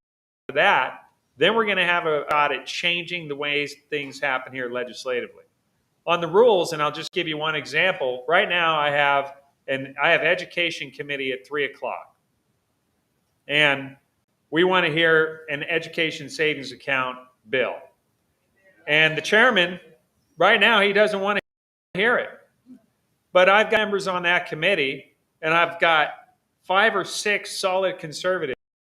that, then we're going to have a shot at changing the ways things happen here legislatively. On the rules, and I'll just give you one example. Right now, I have education committee at 3:00, and we want to hear an education savings account bill. And the chairman, right now, he doesn't want to hear it. But I've got members on that committee, and I've got 5 or 6 solid conservatives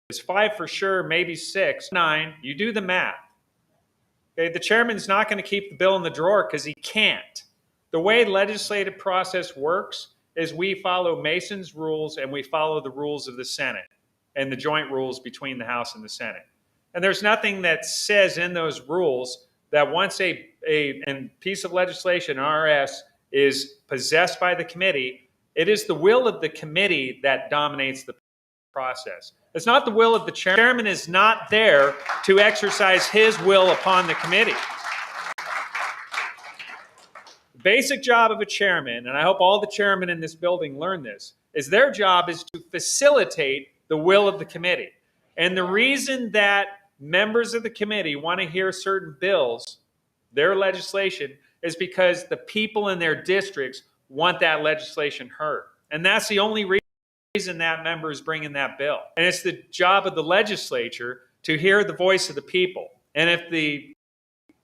It's 5 for sure, maybe 6, 9. You do the math. Okay, the chairman's not going to keep the bill in the drawer because he can't. The way legislative process works is we follow Mason's rules and we follow the rules of the Senate and the joint rules between the House and the Senate. And there's nothing that says in those rules that once a piece of legislation, RS, is possessed by the committee, it is the will of the committee that dominates the process. It's not the will of the chairman. The chairman is not there to exercise his will upon the committee. The basic job of a chairman, and I hope all the chairmen in this building learn this, is their job is to facilitate the will of the committee. And the reason that members of the committee want to hear certain bills, their legislation, is because the people in their districts want that legislation heard. And that's the only reason that member is bringing that bill. And it's the job of the legislature to hear the voice of the people. And if the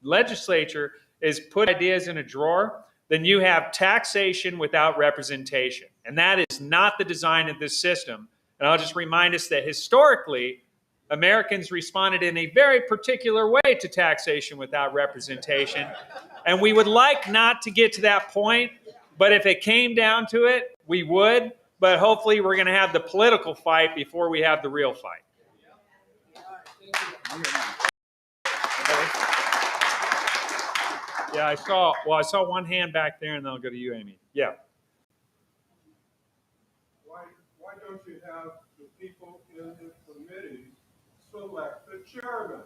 legislature is put ideas in a drawer, then you have taxation without representation. And that is not the design of this system. And I'll just remind us that historically, Americans responded in a very particular way to taxation without representation. And we would like not to get to that point, but if it came down to it, we would. But hopefully we're going to have the political fight before we have the real fight. Yeah, I saw one hand back there, and then I'll go to you, Amy. Yeah. Why don't you have the people in the committee select the chairman?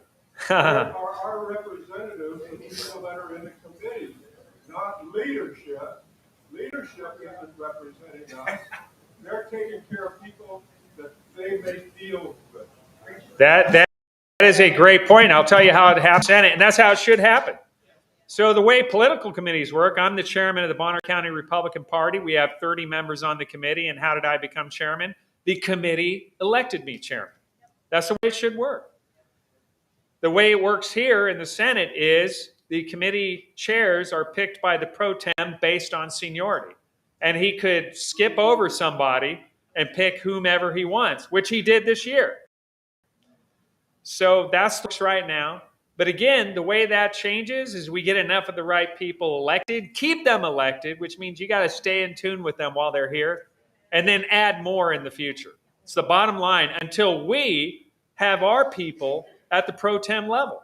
Our representatives, the people that are in the committee, not leadership. Leadership isn't representing us. They're taking care of people that they may deal with. That is a great point. I'll tell you how it happens, and that's how it should happen. So the way political committees work, I'm the chairman of the Bonner County Republican Party. We have 30 members on the committee. And how did I become chairman? The committee elected me chairman. That's the way it should work. The way it works here in the Senate is the committee chairs are picked by the pro tem based on seniority. And he could skip over somebody and pick whomever he wants, which he did this year. So that's right now. But again, the way that changes is we get enough of the right people elected, keep them elected, which means you got to stay in tune with them while they're here, and then add more in the future. It's the bottom line until we have our people at the pro tem level.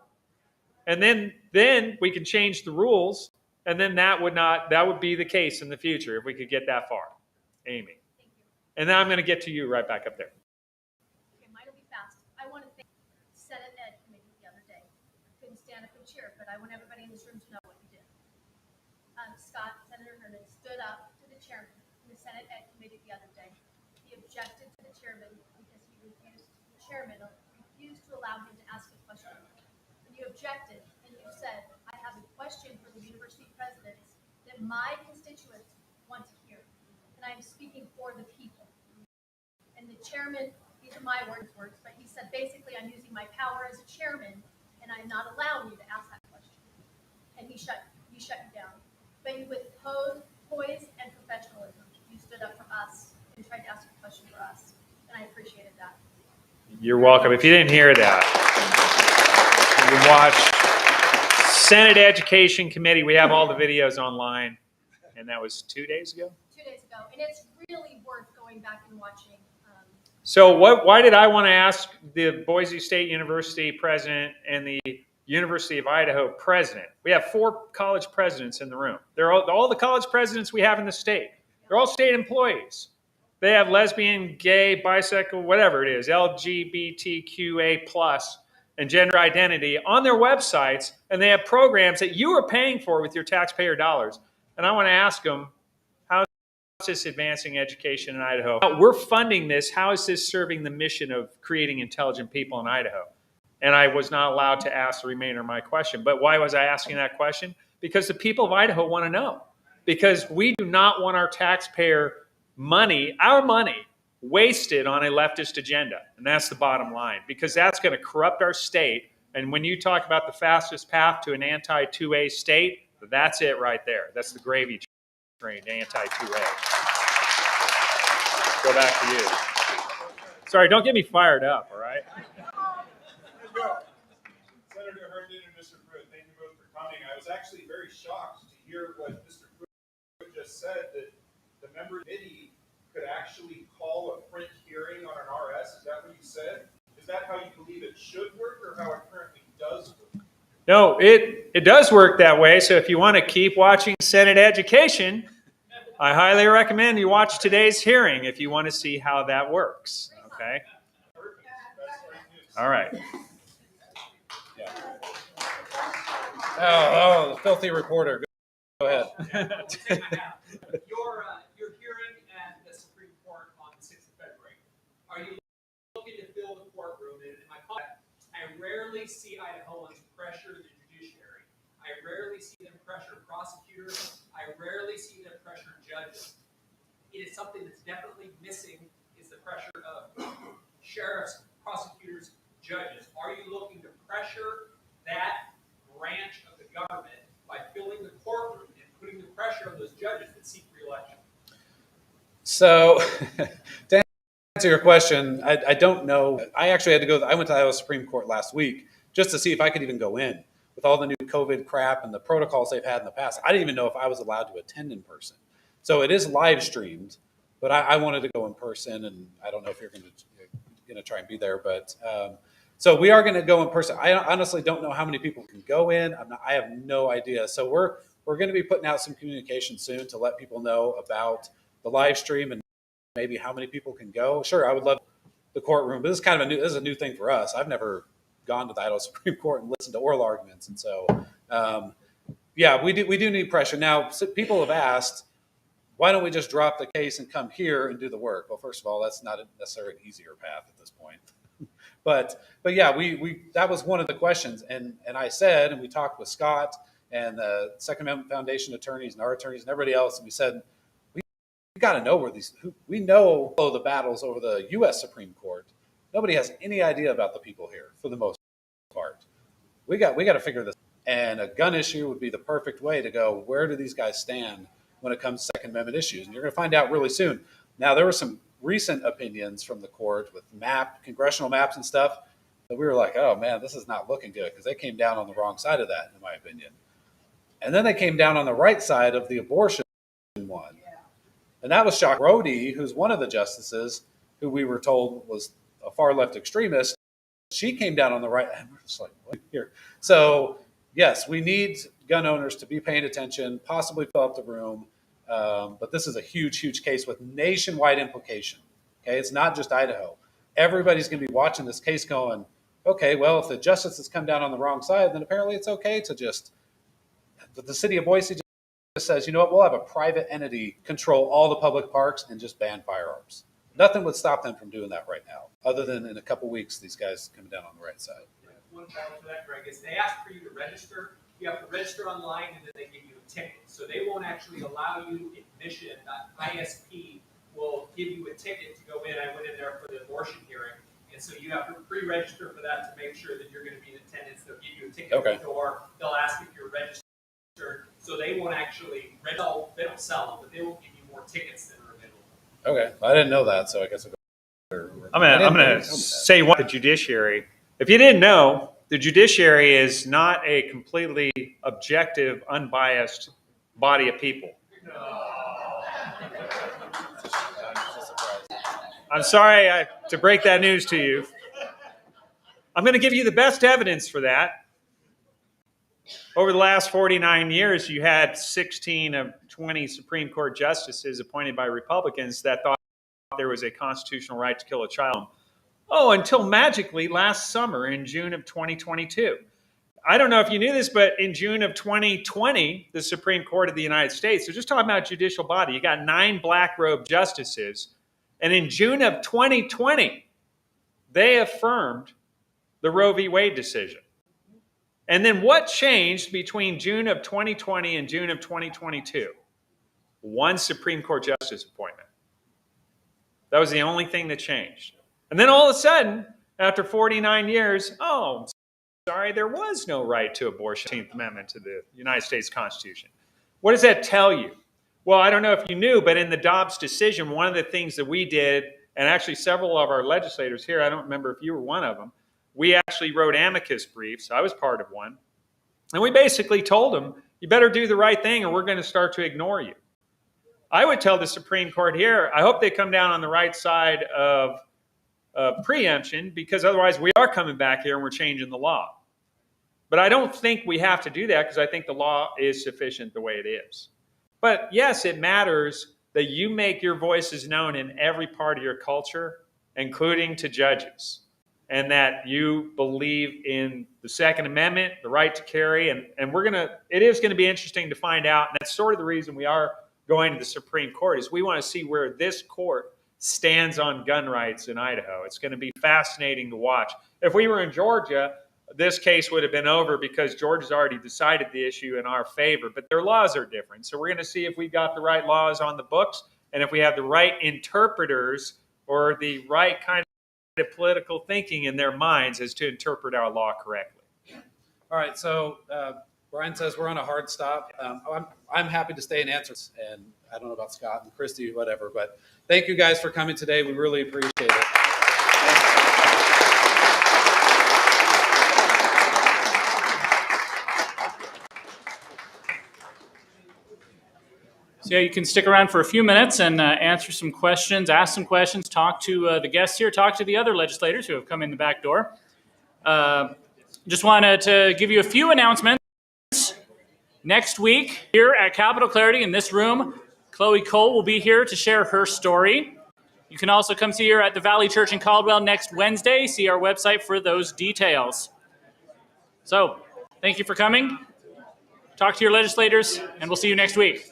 And then we can change the rules, and then that would be the case in the future if we could get that far. Amy. And then I'm going to get to you right back up there. Okay, mine will be fast. I want to thank Senate Ed Committee the other day. Couldn't stand up and cheer, but I want everybody in this room to know what he did. Senator Herndon stood up to the chairman in the Senate Ed Committee the other day. He objected to the chairman because the chairman refused to allow him to ask a question. And you objected, and you said, I have a question for the university presidents that my constituents want to hear. And I'm speaking for the people. And the chairman, these are my words, but he said, basically, I'm using my power as a chairman, and I'm not allowing you to ask that question. And he shut you down. But you with poise and professionalism, you stood up for us and tried to ask a question for us. And I appreciated that. You're welcome. If you didn't hear that, you can watch Senate Education Committee. We have all the videos online. And that was 2 days ago? 2 days ago. And it's really worth going back and watching. So why did I want to ask the Boise State University president and the University of Idaho president? We have 4 college presidents in the room. They're all the college presidents we have in the state. They're all state employees. They have lesbian, gay, bisexual, whatever it is, LGBTQA+, and gender identity on their websites, and they have programs that you are paying for with your taxpayer dollars. And I want to ask them, how is this advancing education in Idaho? We're funding this. How is this serving the mission of creating intelligent people in Idaho? And I was not allowed to ask the remainder of my question. But why was I asking that question? Because the people of Idaho want to know. Because we do not want our taxpayer money, our money, wasted on a leftist agenda. And that's the bottom line. Because that's going to corrupt our state. And when you talk about the fastest path to an anti-2A state, that's it right there. That's the gravy train, anti-2A. Go back to you. Sorry, don't get me fired up, all right? Let's go. Senator Herndon and Mr. Pruitt, thank you both for coming. I was actually very shocked to hear what Mr. Pruitt just said, that the member committee could actually call a print hearing on an RS. Is that what you said? Is that how you believe it should work, or how it currently does work? No, it does work that way. So if you want to keep watching Senate Education, I highly recommend you watch today's hearing if you want to see how that works. Okay? Perfect. That's great news. All right. Oh, the filthy reporter. Go ahead. Your hearing at the Supreme Court on the 6th of February. Are you looking to fill the courtroom? And in my comment, I rarely see Idahoans pressure the judiciary. I rarely see them pressure prosecutors. I rarely see them pressure judges. It is something that's definitely missing, is the pressure of sheriffs, prosecutors, judges. Are you looking to pressure that branch of the government by filling the courtroom and putting the pressure on those judges that seek re-election? So, to answer your question, I don't know. I actually had to go. I went to the Iowa Supreme Court last week just to see if I could even go in with all the new COVID crap and the protocols they've had in the past. I didn't even know if I was allowed to attend in person. So it is live streamed, but I wanted to go in person, and I don't know if you're going to try and be there, but so we are going to go in person. I honestly don't know how many people can go in. I have no idea. So we're going to be putting out some communication soon to let people know about the live stream and maybe how many people can go. Sure, I would love the courtroom, but this is kind of a new thing for us. I've never gone to the Idaho Supreme Court and listened to oral arguments, and so yeah, we do need pressure. Now, people have asked, why don't we just drop the case and come here and do the work? Well, first of all, that's not necessarily an easier path at this point. But yeah, we that was one of the questions, and I said, and we talked with Scott and the Second Amendment Foundation attorneys and our attorneys and everybody else, and we said, we got to know where we know the battles over the U.S. Supreme Court. Nobody has any idea about the people here for the most part. We got to figure this. And a gun issue would be the perfect way to go. Where do these guys stand when it comes to Second Amendment issues? And you're going to find out really soon. Now, there were some recent opinions from the court with congressional maps and stuff that we were like, oh man, this is not looking good, because they came down on the wrong side of that, in my opinion. And then they came down on the right side of the abortion one. And that was Shock Brody, who's one of the justices who we were told was a far left extremist. She came down on the right. And we're just like, what here? So yes, we need gun owners to be paying attention, possibly fill up the room. But this is a huge, huge case with nationwide implication. Okay, it's not just Idaho. Everybody's going to be watching this case going, okay, well, if the justices come down on the wrong side, then apparently it's okay to just, the city of Boise just says, you know what, we'll have a private entity control all the public parks and just ban firearms. Nothing would stop them from doing that right now, other than in a couple weeks, these guys come down on the right side. One follow to that, Greg, is they ask for you to register. You have to register online, and then they give you a ticket. So they won't actually allow you admission. ISP will give you a ticket to go in. I went in there for the abortion hearing, and so you have to pre-register for that to make sure that you're going to be in attendance. They'll give you a ticket at the door. They'll ask if you're registered. So they won't actually, they don't sell them, but they will give you more tickets than are available. Okay, I didn't know that, so I guess I'm gonna say what the judiciary. If you didn't know, the judiciary is not a completely objective, unbiased body of people. I'm sorry to break that news to you. I'm going to give you the best evidence for that. Over the last 49 years, you had 16 of 20 Supreme Court justices appointed by Republicans that thought there was a constitutional right to kill a child. Oh, until magically last summer in June of 2022. I don't know if you knew this, but in June of 2020, the Supreme Court of the United States, so just talking about judicial body, you got 9 black-robed justices. And in June of 2020, they affirmed the Roe v. Wade decision. And then what changed between June of 2020 and June of 2022? One Supreme Court justice appointment. That was the only thing that changed. And then all of a sudden, after 49 years, oh, sorry, there was no right to abortion, 15th Amendment to the United States Constitution. What does that tell you? Well, I don't know if you knew, but in the Dobbs decision, one of the things that we did and actually several of our legislators here, I don't remember if you were one of them, we actually wrote amicus briefs. I was part of one. And we basically told them, you better do the right thing or we're going to start to ignore you. I would tell the Supreme Court here, I hope they come down on the right side of preemption, because otherwise we are coming back here and we're changing the law. But I don't think we have to do that because I think the law is sufficient the way it is. But yes, it matters that you make your voices known in every part of your culture, including to judges, and that you believe in the Second Amendment, the right to carry, and it is going to be interesting to find out, and that's sort of the reason we are going to the Supreme Court, is we want to see where this court stands on gun rights in Idaho. It's going to be fascinating to watch. If we were in Georgia, this case would have been over because Georgia's already decided the issue in our favor, but their laws are different. So we're going to see if we got the right laws on the books and if we have the right interpreters or the right kind of political thinking in their minds as to interpret our law correctly. All right, so Brian says we're on a hard stop. I'm happy to stay and answer, and I don't know about Scott and Christy, whatever, but thank you guys for coming today. We really appreciate it. So yeah, you can stick around for a few minutes and answer some questions, ask some questions, talk to the guests here, talk to the other legislators who have come in the back door. Just wanted to give you a few announcements. Next week, here at Capitol Clarity in this room, Chloe Cole will be here to share her story. You can also come see her at the Valley Church in Caldwell next Wednesday. See our website for those details. So, thank you for coming. Talk to your legislators, and we'll see you next week.